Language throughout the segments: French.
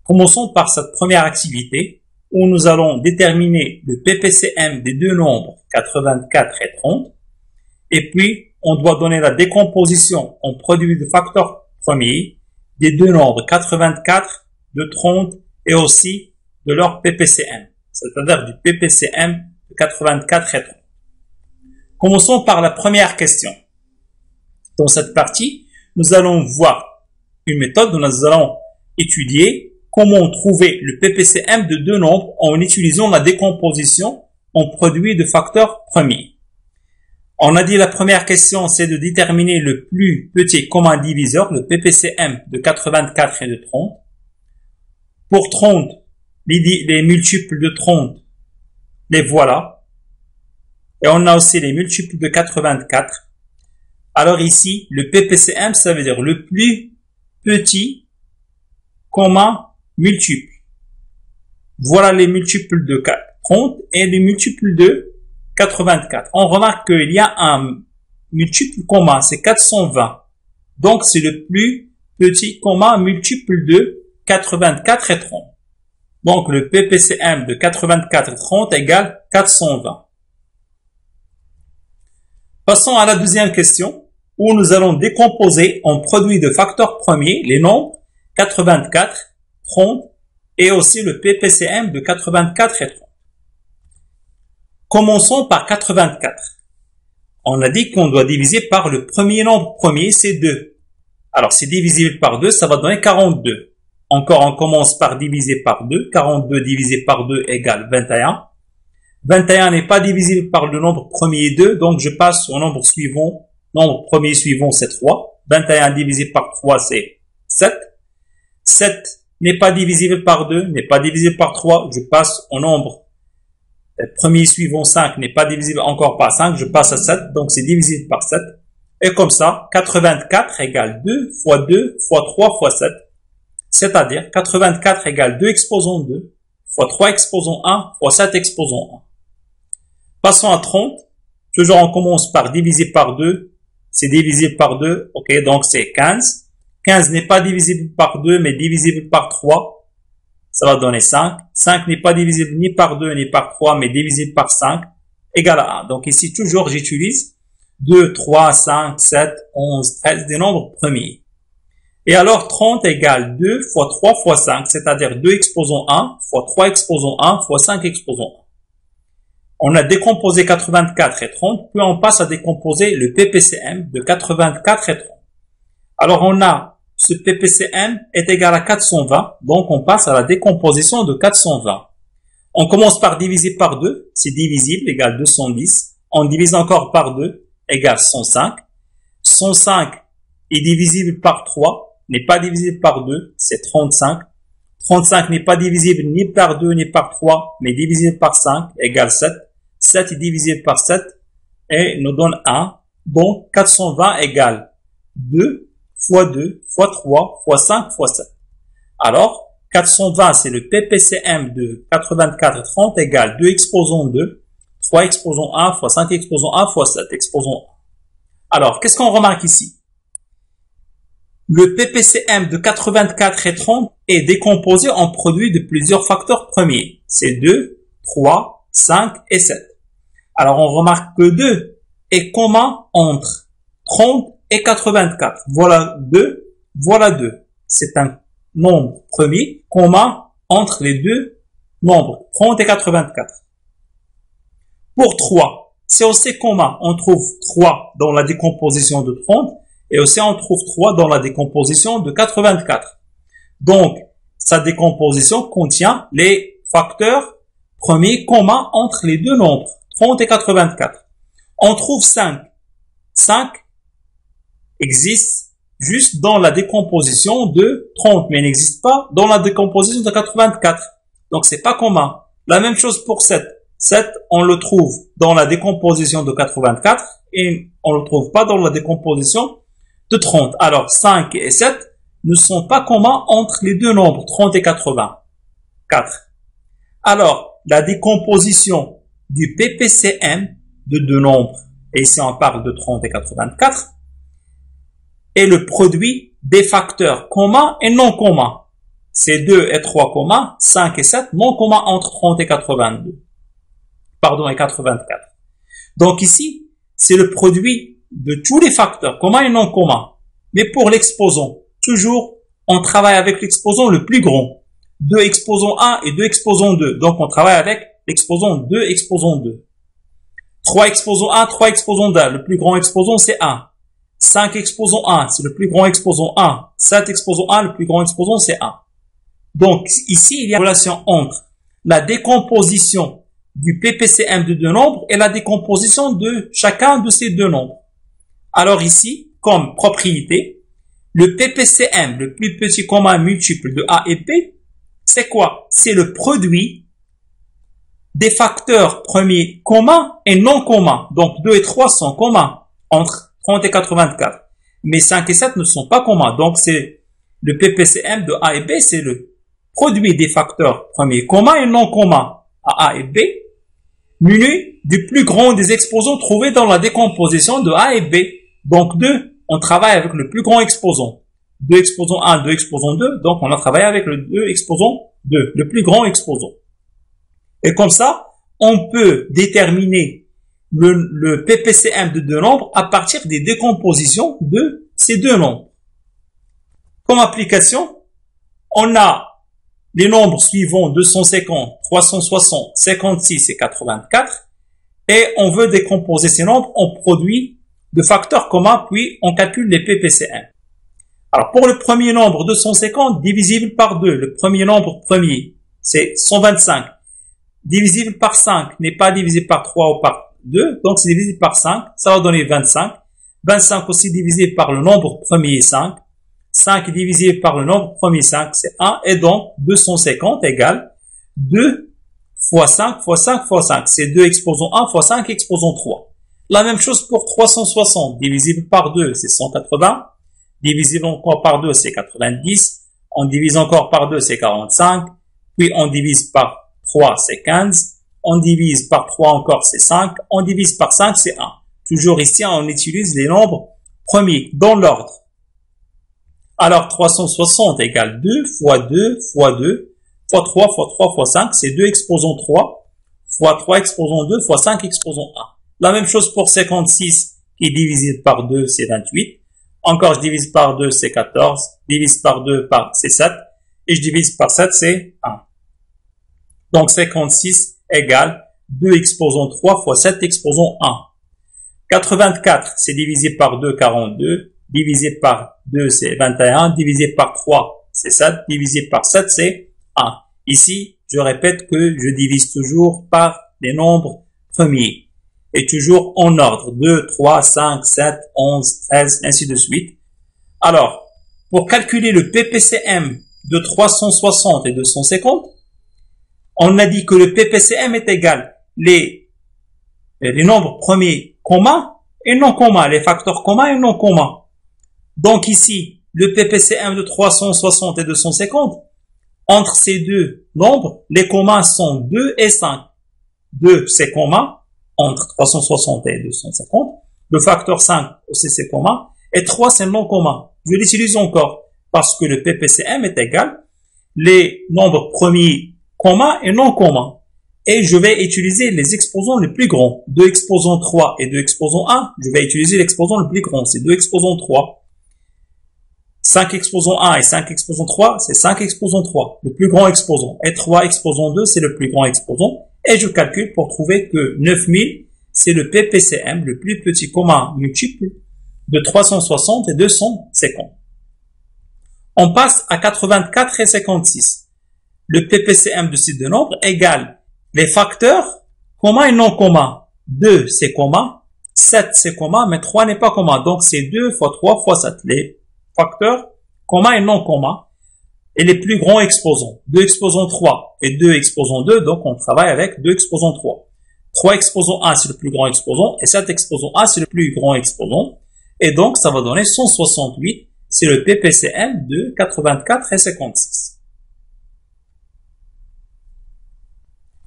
Commençons par cette première activité où nous allons déterminer le PPCM des deux nombres 84 et 30. Et puis, on doit donner la décomposition en produit de facteur premier des deux nombres 84, de 30 et aussi de leur PPCM, c'est-à-dire du PPCM de 84 et 30. Commençons par la première question. Dans cette partie, nous allons voir une méthode où nous allons étudier comment trouver le PPCM de deux nombres en utilisant la décomposition en produit de facteur premier. On a dit la première question, c'est de déterminer le plus petit commun diviseur, le PPCM de 84 et de 30. Pour 30, les multiples de 30, les voilà. Et on a aussi les multiples de 84. Alors ici, le PPCM, ça veut dire le plus petit commun multiple. Voilà les multiples de 30 et les multiples de 84. On remarque qu'il y a un multiple commun, c'est 420. Donc, c'est le plus petit commun multiple de 84 et 30. Donc, le PPCM de 84 et 30 égale 420. Passons à la deuxième question, où nous allons décomposer en produit de facteur premier les nombres 84, 30 et aussi le PPCM de 84 et 30. Commençons par 84. On a dit qu'on doit diviser par le premier nombre premier, c'est 2. Alors, c'est divisible par 2, ça va donner 42. Encore, on commence par diviser par 2. 42 divisé par 2 égale 21. 21 n'est pas divisible par le nombre premier 2, donc je passe au nombre suivant. Nombre premier suivant, c'est 3. 21 divisé par 3, c'est 7. 7 n'est pas divisible par 2, n'est pas divisible par 3, je passe au nombre premier suivant 5 n'est pas divisible encore par 5, je passe à 7, donc c'est divisible par 7. Et comme ça, 84 égale 2 fois 2 fois 3 fois 7. C'est-à-dire 84 égale 2 exposant 2 fois 3 exposant 1 fois 7 exposant 1. Passons à 30. Toujours on commence par diviser par 2. C'est divisible par 2. Ok, donc c'est 15. 15 n'est pas divisible par 2 mais divisible par 3. Ça va donner 5. 5 n'est pas divisible ni par 2 ni par 3, mais divisible par 5, égale à 1. Donc ici, toujours, j'utilise 2, 3, 5, 7, 11, 13, des nombres premiers. Et alors, 30 égale 2 fois 3 fois 5, c'est-à-dire 2 exposant 1 fois 3 exposant 1 fois 5 exposant 1. On a décomposé 84 et 30, puis on passe à décomposer le PPCM de 84 et 30. Alors, on a ce PPCM est égal à 420, donc on passe à la décomposition de 420. On commence par diviser par 2, c'est divisible, égale 210. On divise encore par 2, égale 105. 105 est divisible par 3, n'est pas divisible par 2, c'est 35. 35 n'est pas divisible ni par 2 ni par 3, mais divisible par 5, égale 7. 7 est divisible par 7 et nous donne 1. Donc 420 égale 2 fois 2, fois 3, fois 5, fois 7. Alors, 420, c'est le PPCM de 84 et 30 égale 2 exposant 2, 3 exposant 1, fois 5 exposant 1, fois 7 exposant 1. Alors, qu'est-ce qu'on remarque ici? Le PPCM de 84 et 30 est décomposé en produit de plusieurs facteurs premiers. C'est 2, 3, 5 et 7. Alors, on remarque que 2 est commun entre 30 et 84. Voilà 2, voilà 2. C'est un nombre premier commun entre les deux nombres, 30 et 84. Pour 3, c'est aussi commun. On trouve 3 dans la décomposition de 30 et aussi on trouve 3 dans la décomposition de 84. Donc, sa décomposition contient les facteurs premiers communs entre les deux nombres, 30 et 84. On trouve 5. 5 existe juste dans la décomposition de 30, mais n'existe pas dans la décomposition de 84. Donc, c'est pas commun. La même chose pour 7. 7, on le trouve dans la décomposition de 84 et on le trouve pas dans la décomposition de 30. Alors, 5 et 7 ne sont pas communs entre les deux nombres, 30 et 84. Alors, la décomposition du PPCM de deux nombres, et ici on parle de 30 et 84, est le produit des facteurs communs et non communs. c'est 2 et 3 communs, 5 et 7 non communs entre 30 et 82. Pardon, et 84. Donc ici, c'est le produit de tous les facteurs, communs et non communs. Mais pour l'exposant, toujours, on travaille avec l'exposant le plus grand. 2 exposant 1 et 2 exposant 2. Donc on travaille avec l'exposant 2 exposant 2. 3 exposant 1, 3 exposant 2. Le plus grand exposant, c'est 1. 5 exposant 1, c'est le plus grand exposant 1. 7 exposant 1, le plus grand exposant, c'est 1. Donc ici, il y a une relation entre la décomposition du PPCM de deux nombres et la décomposition de chacun de ces deux nombres. Alors ici, comme propriété, le PPCM, le plus petit commun multiple de A et B, c'est quoi? C'est le produit des facteurs premiers communs et non communs. Donc 2 et 3 sont communs entre 30 et 84. Mais 5 et 7 ne sont pas communs. Donc c'est le PPCM de A et B, c'est le produit des facteurs premiers communs et non communs à A et B, muni du plus grand des exposants trouvés dans la décomposition de A et B. Donc 2, on travaille avec le plus grand exposant. 2 exposant 1, 2 exposant 2, donc on a travaillé avec le 2 exposant 2, le plus grand exposant. Et comme ça, on peut déterminer le PPCM de deux nombres à partir des décompositions de ces deux nombres. Comme application, on a les nombres suivants 250, 360, 56 et 84 et on veut décomposer ces nombres en produits de facteurs communs puis on calcule les PPCM. Alors pour le premier nombre 250 divisible par 2, le premier nombre premier c'est 125 divisible par 5 n'est pas divisé par 3 ou par 2 donc c'est divisé par 5, ça va donner 25. 25 aussi divisé par le nombre premier 5. 5 divisé par le nombre premier 5, c'est 1. Et donc, 250 égale 2 fois 5 fois 5 fois 5. C'est 2 exposant 1 fois 5 exposant 3. La même chose pour 360. Divisible par 2, c'est 180. Divisible encore par 2, c'est 90. On divise encore par 2, c'est 45. Puis on divise par 3, c'est 15. On divise par 3 encore, c'est 5. On divise par 5, c'est 1. Toujours ici, on utilise les nombres premiers dans l'ordre. Alors, 360 égale 2 fois 2 fois 2 fois 3 fois 3 fois 5, c'est 2 exposant 3 fois 3 exposant 2 fois 5 exposant 1. La même chose pour 56 qui est divisé par 2, c'est 28. Encore, je divise par 2, c'est 14. Divise par 2, c'est 7. Et je divise par 7, c'est 1. Donc, 56 égale 2 exposant 3 fois 7 exposant 1. 84, c'est divisé par 2, 42. Divisé par 2, c'est 21. Divisé par 3, c'est 7. Divisé par 7, c'est 1. Ici, je répète que je divise toujours par les nombres premiers. Et toujours en ordre. 2, 3, 5, 7, 11, 13, ainsi de suite. Alors, pour calculer le PPCM de 360 et 250, on a dit que le PPCM est égal les nombres premiers communs et non communs, les facteurs communs et non communs. Donc ici, le PPCM de 360 et 250, entre ces deux nombres, les communs sont 2 et 5. 2, c'est commun entre 360 et 250. Le facteur 5 aussi, c'est commun. Et 3, c'est non commun. Je l'utilise encore parce que le PPCM est égal les nombres premiers communs et non communs. Et je vais utiliser les exposants les plus grands. 2 exposants 3 et 2 exposants 1, je vais utiliser l'exposant le plus grand. C'est 2 exposants 3. 5 exposant 1 et 5 exposant 3, c'est 5 exposant 3, le plus grand exposant. Et 3 exposant 2, c'est le plus grand exposant. Et je calcule pour trouver que 9000, c'est le PPCM, le plus petit commun multiple de 360 et 250. On passe à 84 et 56. Le PPCM de ces deux nombres égale les facteurs communs et non communs. 2, c'est commun. 7, c'est commun, mais 3 n'est pas commun. Donc, c'est 2 fois 3 fois 7. Les facteurs communs et non communs et les plus grands exposants. 2 exposants 3 et 2 exposants 2, donc on travaille avec 2 exposants 3. 3 exposants 1, c'est le plus grand exposant, et 7 exposants 1, c'est le plus grand exposant. Et donc, ça va donner 168, c'est le PPCM de 84 et 56.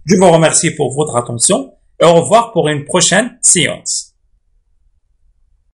Je vous remercie pour votre attention et au revoir pour une prochaine séance.